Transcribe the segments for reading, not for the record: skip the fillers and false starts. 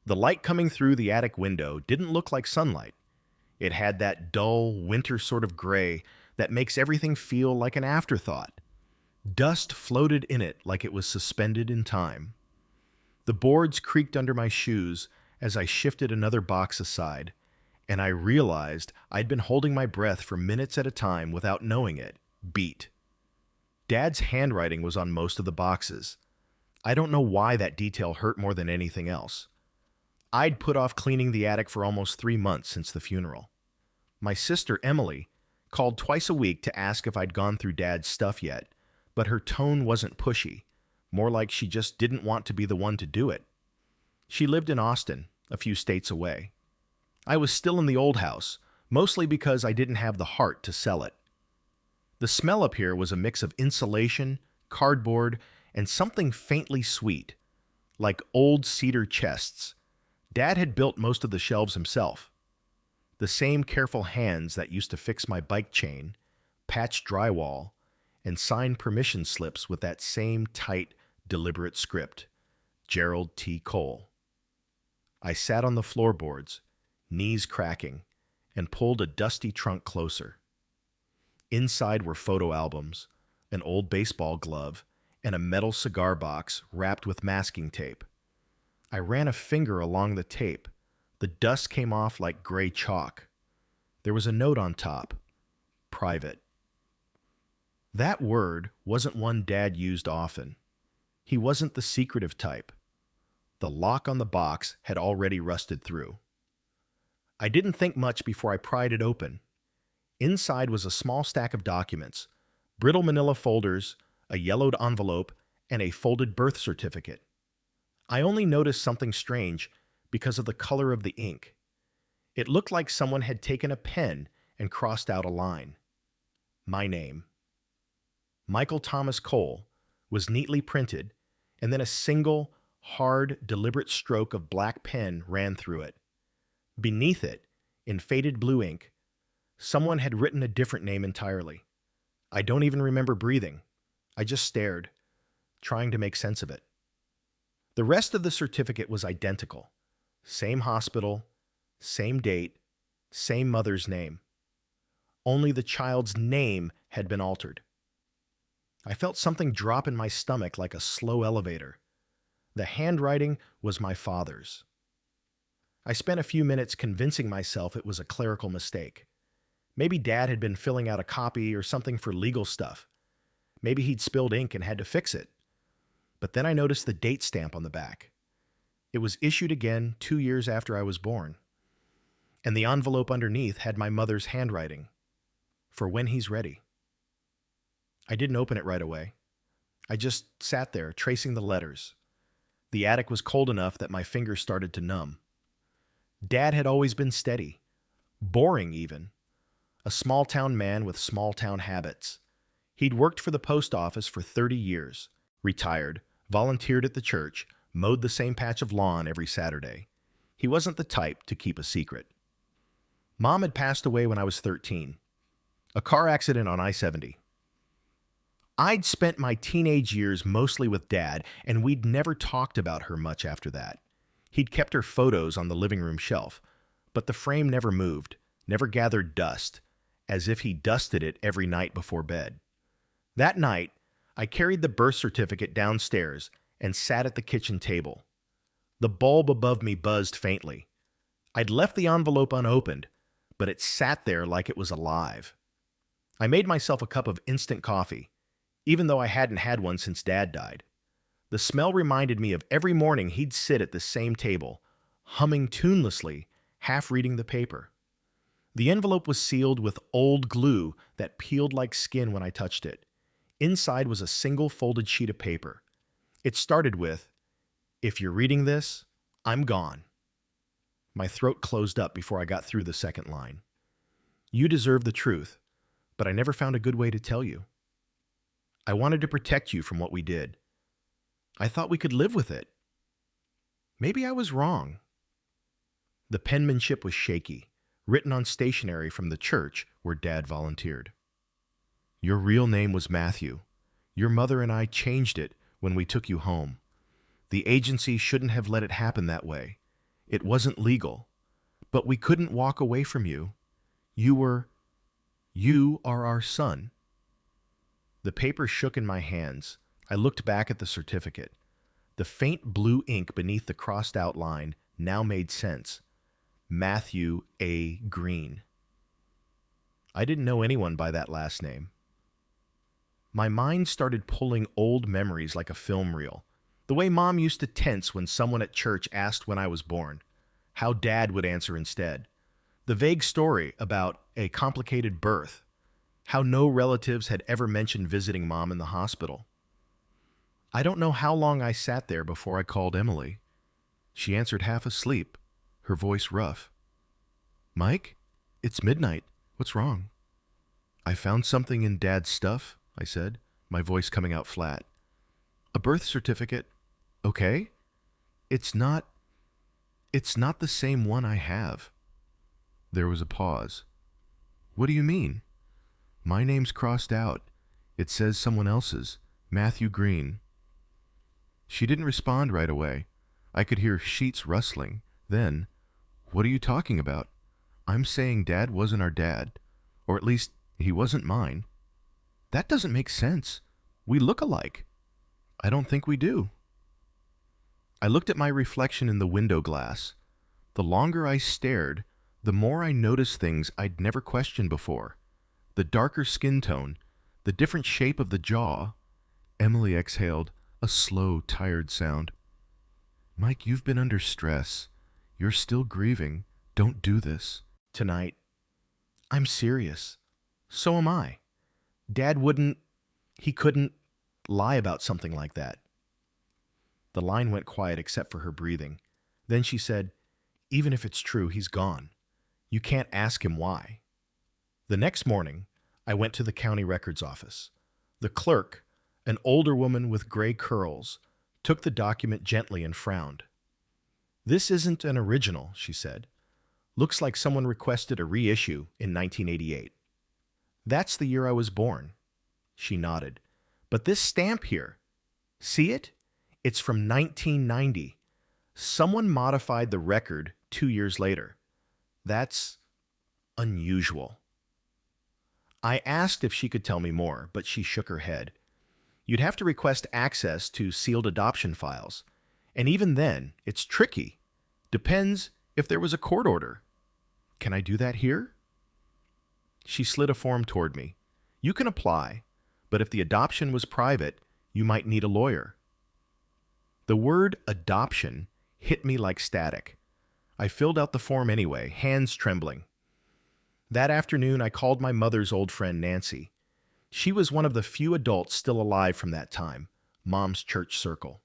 The light coming through the attic window didn't look like sunlight. It had that dull, winter sort of gray that makes everything feel like an afterthought. Dust floated in it like it was suspended in time. The boards creaked under my shoes as I shifted another box aside, and I realized I'd been holding my breath for minutes at a time without knowing it. Beat. Dad's handwriting was on most of the boxes. I don't know why that detail hurt more than anything else. I'd put off cleaning the attic for almost 3 months since the funeral. My sister, Emily, called twice a week to ask if I'd gone through Dad's stuff yet, but her tone wasn't pushy, more like she just didn't want to be the one to do it. She lived in Austin, a few states away. I was still in the old house, mostly because I didn't have the heart to sell it. The smell up here was a mix of insulation, cardboard, and something faintly sweet, like old cedar chests. Dad had built most of the shelves himself. The same careful hands that used to fix my bike chain, patch drywall, and sign permission slips with that same tight, deliberate script. Gerald T. Cole. I sat on the floorboards, knees cracking, and pulled a dusty trunk closer. Inside were photo albums, an old baseball glove, and a metal cigar box wrapped with masking tape. I ran a finger along the tape. The dust came off like gray chalk. There was a note on top. Private. That word wasn't one Dad used often. He wasn't the secretive type. The lock on the box had already rusted through. I didn't think much before I pried it open. Inside was a small stack of documents, brittle manila folders, a yellowed envelope, and a folded birth certificate. I only noticed something strange because of the color of the ink. It looked like someone had taken a pen and crossed out a line. My name. Michael Thomas Cole was neatly printed, and then a single, hard, deliberate stroke of black pen ran through it. Beneath it, in faded blue ink, someone had written a different name entirely. I don't even remember breathing. I just stared, trying to make sense of it. The rest of the certificate was identical. Same hospital, same date, same mother's name. Only the child's name had been altered. I felt something drop in my stomach like a slow elevator. The handwriting was my father's. I spent a few minutes convincing myself it was a clerical mistake. Maybe Dad had been filling out a copy or something for legal stuff. Maybe he'd spilled ink and had to fix it. But then I noticed the date stamp on the back. It was issued again 2 years after I was born. And the envelope underneath had my mother's handwriting. For when he's ready. I didn't open it right away. I just sat there, tracing the letters. The attic was cold enough that my fingers started to numb. Dad had always been steady. Boring, even. A small-town man with small-town habits. He'd worked for the post office for 30 years. Retired, volunteered at the church, mowed the same patch of lawn every Saturday. He wasn't the type to keep a secret. Mom had passed away when I was 13. A car accident on I-70. I'd spent my teenage years mostly with Dad, and we'd never talked about her much after that. He'd kept her photos on the living room shelf, but the frame never moved, never gathered dust, as if he dusted it every night before bed. That night, I carried the birth certificate downstairs and sat at the kitchen table. The bulb above me buzzed faintly. I'd left the envelope unopened, but it sat there like it was alive. I made myself a cup of instant coffee, even though I hadn't had one since Dad died. The smell reminded me of every morning he'd sit at the same table, humming tunelessly, half reading the paper. The envelope was sealed with old glue that peeled like skin when I touched it. Inside was a single folded sheet of paper. It started with, "If you're reading this, I'm gone." My throat closed up before I got through the second line. "You deserve the truth, but I never found a good way to tell you. I wanted to protect you from what we did. I thought we could live with it. Maybe I was wrong." The penmanship was shaky, written on stationery from the church where Dad volunteered. "Your real name was Matthew. Your mother and I changed it when we took you home. The agency shouldn't have let it happen that way. It wasn't legal. But we couldn't walk away from you. You are our son. The paper shook in my hands. I looked back at the certificate. The faint blue ink beneath the crossed out line now made sense. Matthew A. Green. I didn't know anyone by that last name. My mind started pulling old memories like a film reel. The way Mom used to tense when someone at church asked when I was born. How Dad would answer instead. The vague story about a complicated birth. How no relatives had ever mentioned visiting Mom in the hospital. I don't know how long I sat there before I called Emily. She answered half asleep, her voice rough. "Mike, it's midnight. What's wrong?" "I found something in Dad's stuff," I said, my voice coming out flat. "A birth certificate. Okay? It's not the same one I have." There was a pause. "What do you mean?" "My name's crossed out. It says someone else's, Matthew Green." She didn't respond right away. I could hear sheets rustling. Then, "What are you talking about? I'm saying Dad wasn't our dad. Or at least, he wasn't mine." "That doesn't make sense. We look alike." "I don't think we do." I looked at my reflection in the window glass. The longer I stared, the more I noticed things I'd never questioned before. The darker skin tone, the different shape of the jaw. Emily exhaled, a slow, tired sound. "Mike, you've been under stress. You're still grieving. Don't do this." "Tonight." "I'm serious. So am I. Dad he couldn't lie about something like that." The line went quiet except for her breathing. Then she said, "Even if it's true, he's gone. You can't ask him why." The next morning, I went to the county records office. The clerk, an older woman with gray curls, took the document gently and frowned. "This isn't an original," she said. "Looks like someone requested a reissue in 1988. "That's the year I was born." She nodded. "But this stamp here, see it? It's from 1990. Someone modified the record 2 years later. That's unusual." I asked if she could tell me more, but she shook her head. "You'd have to request access to sealed adoption files. And even then, it's tricky. Depends if there was a court order." "Can I do that here?" She slid a form toward me. "You can apply, but if the adoption was private, you might need a lawyer." The word adoption hit me like static. I filled out the form anyway, hands trembling. That afternoon, I called my mother's old friend Nancy. She was one of the few adults still alive from that time, Mom's church circle.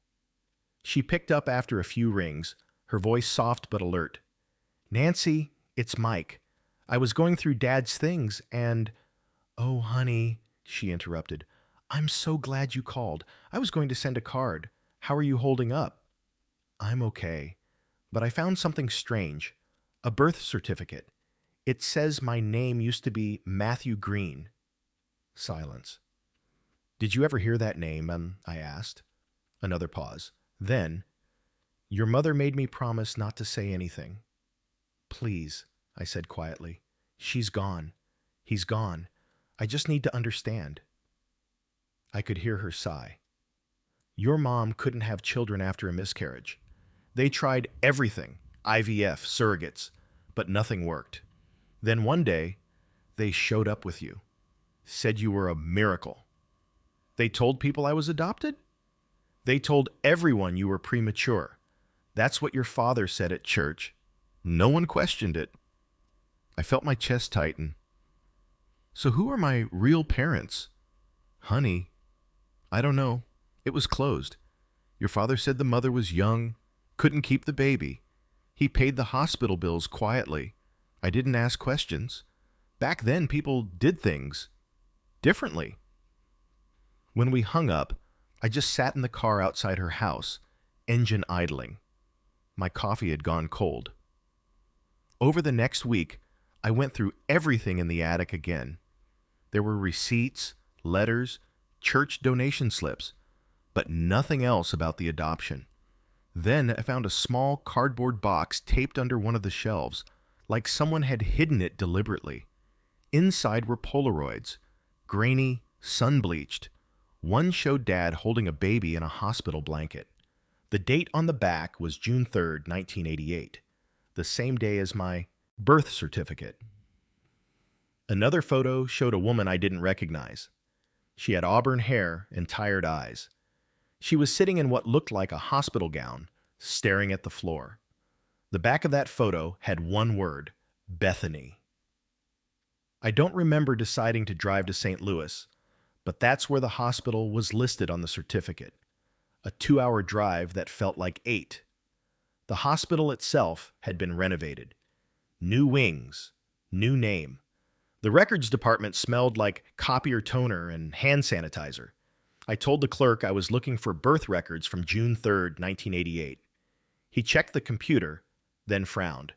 She picked up after a few rings, her voice soft but alert. "Nancy, it's Mike. I was going through Dad's things and—" "Oh, honey," she interrupted. "I'm so glad you called. I was going to send a card. How are you holding up?" "I'm okay. But I found something strange. A birth certificate. It says my name used to be Matthew Green." Silence. "Did you ever hear that name?" I asked. Another pause. Then, "Your mother made me promise not to say anything." "Please," I said quietly. "She's gone. He's gone. I just need to understand." I could hear her sigh. "Your mom couldn't have children after a miscarriage. They tried everything, IVF, surrogates, but nothing worked. Then one day, they showed up with you. Said you were a miracle. They told people I was adopted? They told everyone you were premature. That's what your father said at church. No one questioned it." I felt my chest tighten. "So who are my real parents?" "Honey, I don't know. It was closed. Your father said the mother was young, couldn't keep the baby. He paid the hospital bills quietly. I didn't ask questions. Back then, people did things differently." When we hung up, I just sat in the car outside her house, engine idling. My coffee had gone cold. Over the next week, I went through everything in the attic again. There were receipts, letters, church donation slips, but nothing else about the adoption. Then I found a small cardboard box taped under one of the shelves, like someone had hidden it deliberately. Inside were Polaroids, grainy, sun-bleached. One showed Dad holding a baby in a hospital blanket. The date on the back was June 3rd, 1988, the same day as my birth certificate. Another photo showed a woman I didn't recognize. She had auburn hair and tired eyes. She was sitting in what looked like a hospital gown, staring at the floor. The back of that photo had one word: Bethany. I don't remember deciding to drive to St. Louis, but that's where the hospital was listed on the certificate. A 2-hour drive that felt like 8. The hospital itself had been renovated. New wings, new name. The records department smelled like copier toner and hand sanitizer. I told the clerk I was looking for birth records from June 3rd, 1988. He checked the computer, then frowned.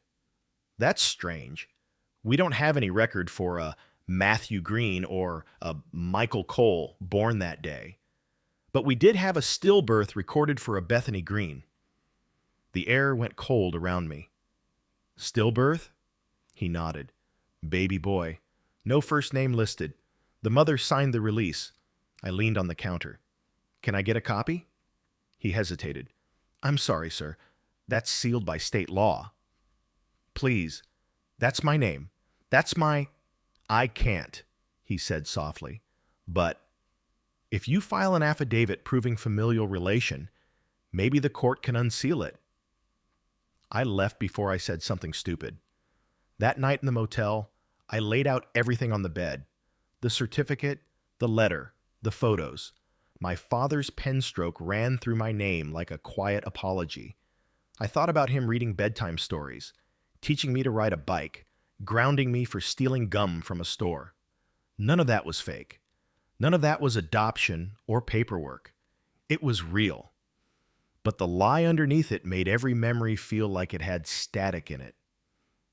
That's strange. We don't have any record for a Matthew Green or a Michael Cole born that day. But we did have a stillbirth recorded for a Bethany Green. The air went cold around me. Stillbirth? He nodded. Baby boy. No first name listed. The mother signed the release. I leaned on the counter. Can I get a copy? He hesitated. I'm sorry, sir. That's sealed by state law. Please. That's my name. That's my... I can't, he said softly. But if you file an affidavit proving familial relation, maybe the court can unseal it. I left before I said something stupid. That night in the motel, I laid out everything on the bed. The certificate, the letter, the photos. My father's pen stroke ran through my name like a quiet apology. I thought about him reading bedtime stories, teaching me to ride a bike, grounding me for stealing gum from a store. None of that was fake. None of that was adoption or paperwork. It was real. But the lie underneath it made every memory feel like it had static in it.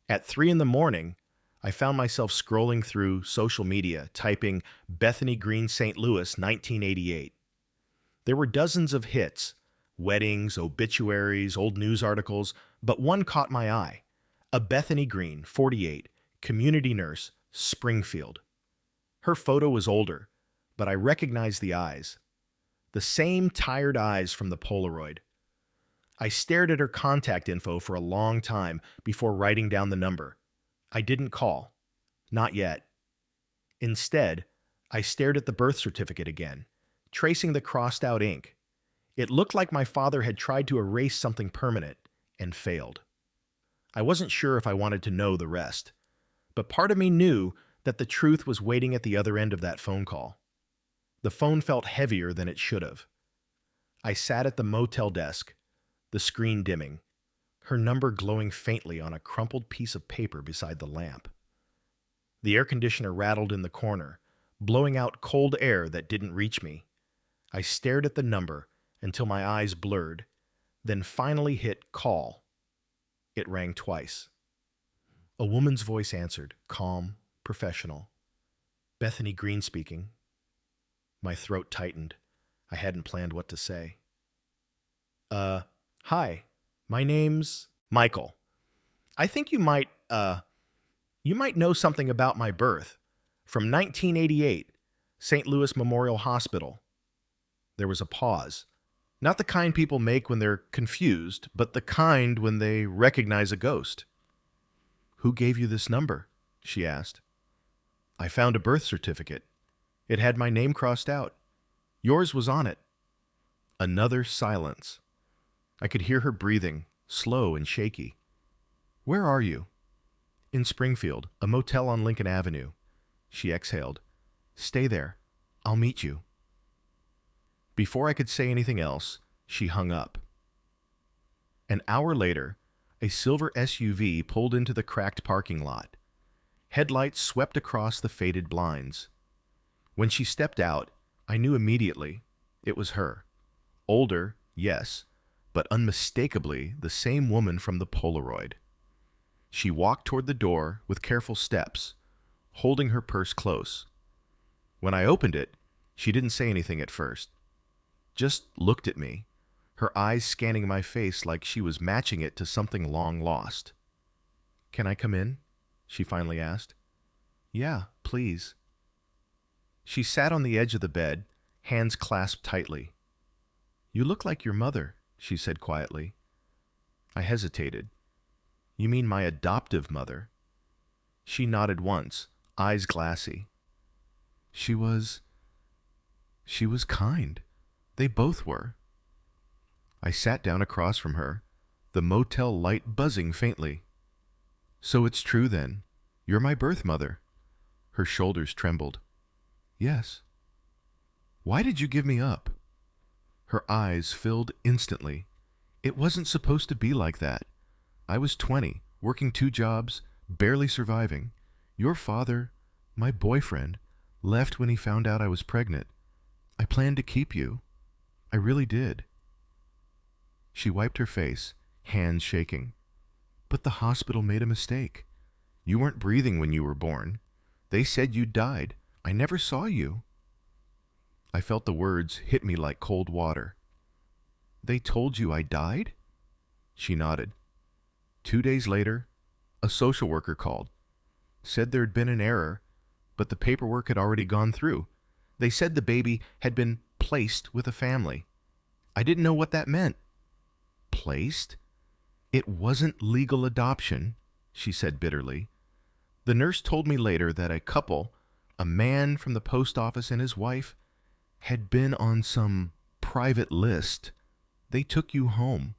At 3 a.m, I found myself scrolling through social media, typing Bethany Green, St. Louis, 1988. There were dozens of hits, weddings, obituaries, old news articles, but one caught my eye. A Bethany Green, 48, community nurse, Springfield. Her photo was older, but I recognized the eyes. The same tired eyes from the Polaroid. I stared at her contact info for a long time before writing down the number. I didn't call. Not yet. Instead, I stared at the birth certificate again, tracing the crossed-out ink. It looked like my father had tried to erase something permanent and failed. I wasn't sure if I wanted to know the rest, but part of me knew that the truth was waiting at the other end of that phone call. The phone felt heavier than it should have. I sat at the motel desk, the screen dimming, her number glowing faintly on a crumpled piece of paper beside the lamp. The air conditioner rattled in the corner, blowing out cold air that didn't reach me. I stared at the number until my eyes blurred, then finally hit call. It rang twice. A woman's voice answered, calm, professional. Bethany Green speaking. My throat tightened. I hadn't planned what to say. Hi. My name's Michael. I think you might know something about my birth. From 1988, St. Louis Memorial Hospital. There was a pause. Not the kind people make when they're confused, but the kind when they recognize a ghost. Who gave you this number? She asked. I found a birth certificate. It had my name crossed out. Yours was on it. Another silence. I could hear her breathing, slow and shaky. Where are you? In Springfield, a motel on Lincoln Avenue. She exhaled. Stay there. I'll meet you. Before I could say anything else, she hung up. An hour later, a silver SUV pulled into the cracked parking lot. Headlights swept across the faded blinds. When she stepped out, I knew immediately it was her. Older, yes, but unmistakably the same woman from the Polaroid. She walked toward the door with careful steps, holding her purse close. When I opened it, she didn't say anything at first. Just looked at me, her eyes scanning my face like she was matching it to something long lost. "Can I come in?" she finally asked. "Yeah, please." She sat on the edge of the bed, hands clasped tightly. "You look like your mother," she said quietly. I hesitated. "You mean my adoptive mother?" She nodded once, eyes glassy. She was kind. They both were." I sat down across from her, the motel light buzzing faintly. "So it's true then. You're my birth mother." Her shoulders trembled. "Yes." "Why did you give me up?" Her eyes filled instantly. "It wasn't supposed to be like that. I was 20, working 2 jobs, barely surviving. Your father, my boyfriend, left when he found out I was pregnant. I planned to keep you. I really did." She wiped her face, hands shaking. "But the hospital made a mistake. You weren't breathing when you were born. They said you died. I never saw you." I felt the words hit me like cold water. "They told you I died?" She nodded. 2 days later, a social worker called. Said there had been an error, but the paperwork had already gone through. They said the baby had been placed with a family. I didn't know what that meant. "Placed?" "It wasn't legal adoption," she said bitterly. "The nurse told me later that a couple, a man from the post office and his wife, had been on some private list. They took you home.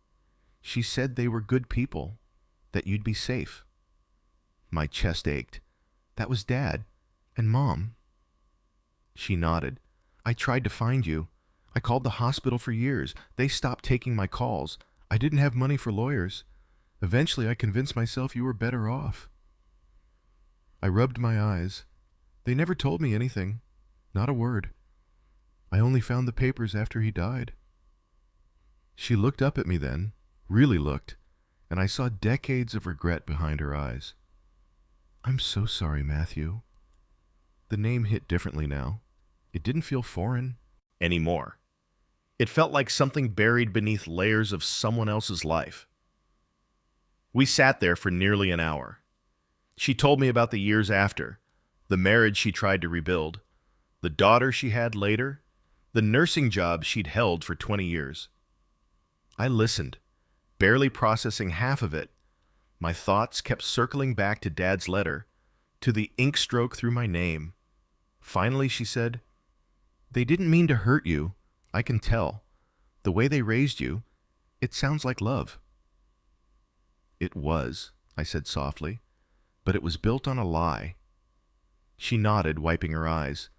She said they were good people, that you'd be safe." My chest ached. "That was Dad and Mom." She nodded. "I tried to find you. I called the hospital for years. They stopped taking my calls. I didn't have money for lawyers. Eventually, I convinced myself you were better off." I rubbed my eyes. "They never told me anything. Not a word. I only found the papers after he died." She looked up at me then, really looked, and I saw decades of regret behind her eyes. "I'm so sorry, Matthew." The name hit differently now. It didn't feel foreign anymore. It felt like something buried beneath layers of someone else's life. We sat there for nearly an hour. She told me about the years after, the marriage she tried to rebuild, the daughter she had later, the nursing job she'd held for 20 years. I listened, barely processing half of it. My thoughts kept circling back to Dad's letter, to the ink stroke through my name. Finally, she said, "They didn't mean to hurt you. I can tell. The way they raised you, it sounds like love." "It was," I said softly, "but it was built on a lie." She nodded, wiping her eyes.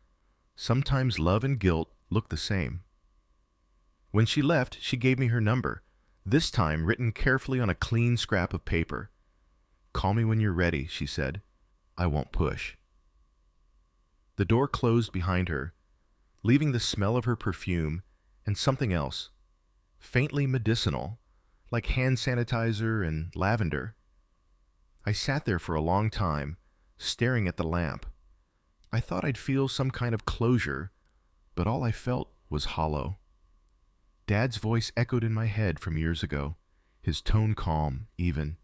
"Sometimes love and guilt look the same." When she left, she gave me her number, this time written carefully on a clean scrap of paper. "Call me when you're ready," she said. "I won't push." The door closed behind her, leaving the smell of her perfume and something else, faintly medicinal, like hand sanitizer and lavender. I sat there for a long time, staring at the lamp. I thought I'd feel some kind of closure, but all I felt was hollow. Dad's voice echoed in my head from years ago, his tone calm, even.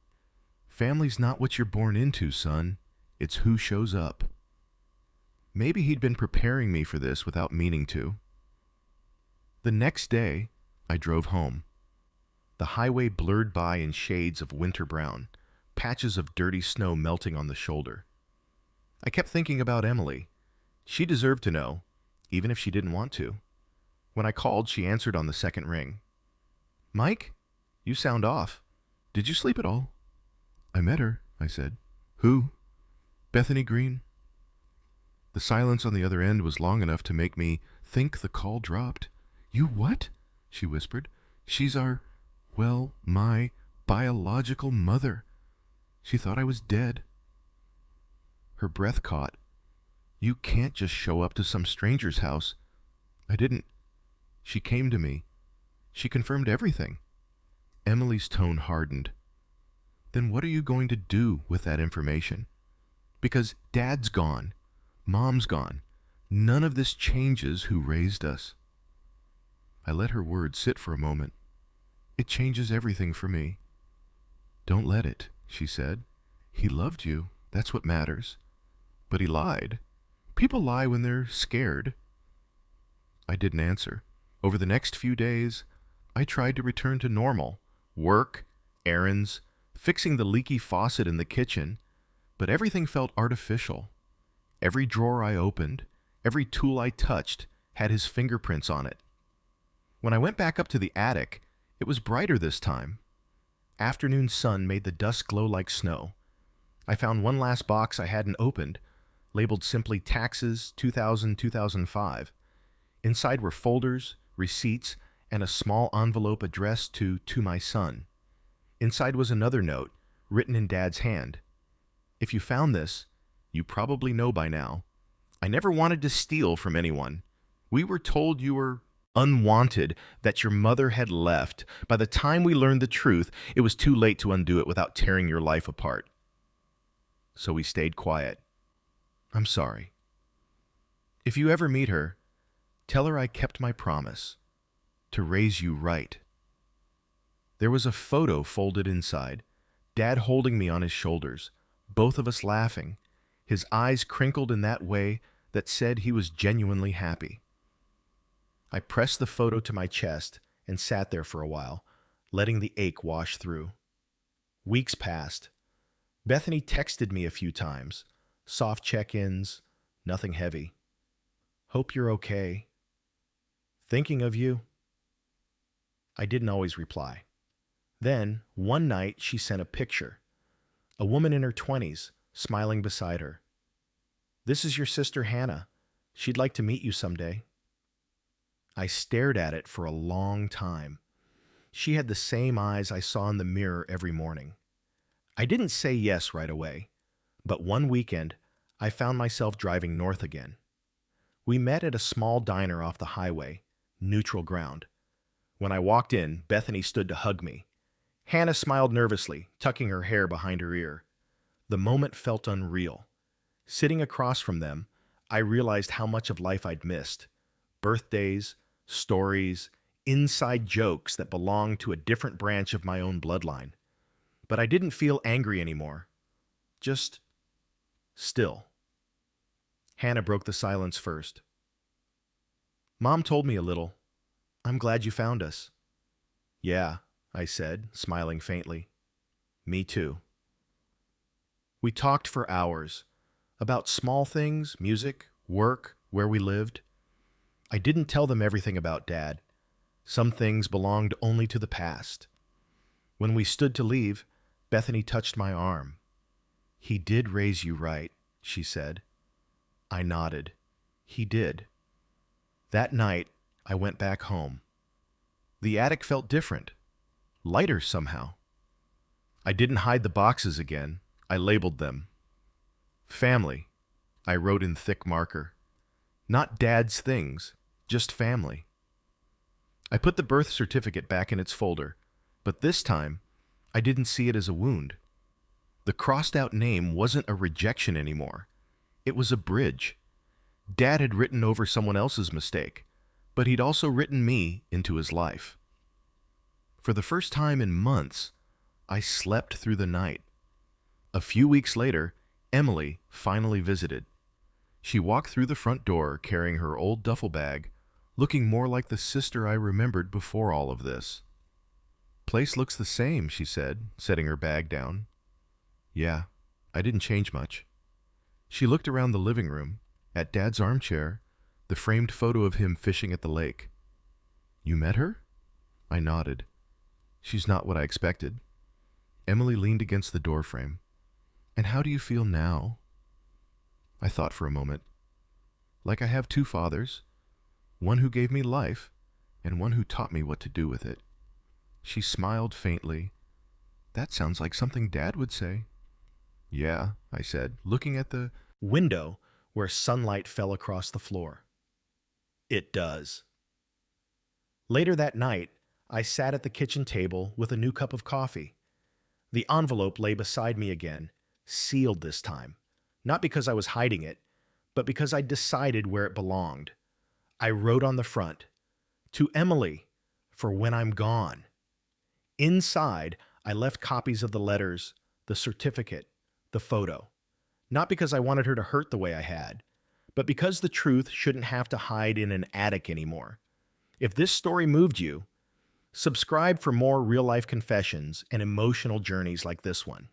"Family's not what you're born into, son. It's who shows up." Maybe he'd been preparing me for this without meaning to. The next day, I drove home. The highway blurred by in shades of winter brown, patches of dirty snow melting on the shoulder. I kept thinking about Emily. She deserved to know, even if she didn't want to. When I called, she answered on the second ring. "Mike, you sound off. Did you sleep at all?" "I met her," I said. "Who?" "Bethany Green." The silence on the other end was long enough to make me think the call dropped. "You what?" she whispered. "She's my biological mother. She thought I was dead." Her breath caught. "You can't just show up to some stranger's house." "I didn't." "She came to me. She confirmed everything." Emily's tone hardened. "Then what are you going to do with that information? Because Dad's gone. Mom's gone. None of this changes who raised us." I let her words sit for a moment. It changes everything for me. Don't let it, she said. He loved you. That's what matters. But he lied. People lie when they're scared. I didn't answer. Over the next few days, I tried to return to normal. Work, errands, fixing the leaky faucet in the kitchen, but everything felt artificial. Every drawer I opened, every tool I touched had his fingerprints on it. When I went back up to the attic, it was brighter this time. Afternoon sun made the dust glow like snow. I found one last box I hadn't opened, labeled simply Taxes 2000-2005. Inside were folders, receipts, and a small envelope addressed to my son. Inside was another note, written in Dad's hand. If you found this, you probably know by now. I never wanted to steal from anyone. We were told you were unwanted, that your mother had left. By the time we learned the truth, it was too late to undo it without tearing your life apart. So we stayed quiet. I'm sorry. If you ever meet her, tell her I kept my promise to raise you right. There was a photo folded inside, Dad holding me on his shoulders, both of us laughing, his eyes crinkled in that way that said he was genuinely happy. I pressed the photo to my chest and sat there for a while, letting the ache wash through. Weeks passed. Bethany texted me a few times, soft check-ins, nothing heavy. Hope you're okay. Thinking of you. I didn't always reply. Then, one night, she sent a picture. A woman in her 20s, smiling beside her. This is your sister Hannah. She'd like to meet you someday. I stared at it for a long time. She had the same eyes I saw in the mirror every morning. I didn't say yes right away, but one weekend, I found myself driving north again. We met at a small diner off the highway, neutral ground. When I walked in, Bethany stood to hug me. Hannah smiled nervously, tucking her hair behind her ear. The moment felt unreal. Sitting across from them, I realized how much of life I'd missed. Birthdays, stories, inside jokes that belonged to a different branch of my own bloodline. But I didn't feel angry anymore. Just still. Hannah broke the silence first. Mom told me a little. I'm glad you found us. Yeah, I said, smiling faintly. Me too. We talked for hours, about small things, music, work, where we lived. I didn't tell them everything about Dad. Some things belonged only to the past. When we stood to leave, Bethany touched my arm. He did raise you right, she said. I nodded. He did. That night, I went back home. The attic felt different, lighter somehow. I didn't hide the boxes again. I labeled them. Family, I wrote in thick marker. Not Dad's things, just family. I put the birth certificate back in its folder, but this time, I didn't see it as a wound. The crossed-out name wasn't a rejection anymore. It was a bridge. Dad had written over someone else's mistake, but he'd also written me into his life. For the first time in months, I slept through the night. A few weeks later, Emily finally visited. She walked through the front door carrying her old duffel bag, looking more like the sister I remembered before all of this. Place looks the same, she said, setting her bag down. Yeah, I didn't change much. She looked around the living room, at Dad's armchair, the framed photo of him fishing at the lake. You met her? I nodded. She's not what I expected. Emily leaned against the doorframe. And how do you feel now? I thought for a moment. Like I have two fathers, one who gave me life, and one who taught me what to do with it. She smiled faintly. That sounds like something Dad would say. Yeah, I said, looking at the window where sunlight fell across the floor. It does. Later that night, I sat at the kitchen table with a new cup of coffee. The envelope lay beside me again, sealed this time, not because I was hiding it, but because I decided where it belonged. I wrote on the front, "To Emily, for when I'm gone." Inside, I left copies of the letters, the certificate, the photo. Not because I wanted her to hurt the way I had, but because the truth shouldn't have to hide in an attic anymore. If this story moved you, subscribe for more real-life confessions and emotional journeys like this one.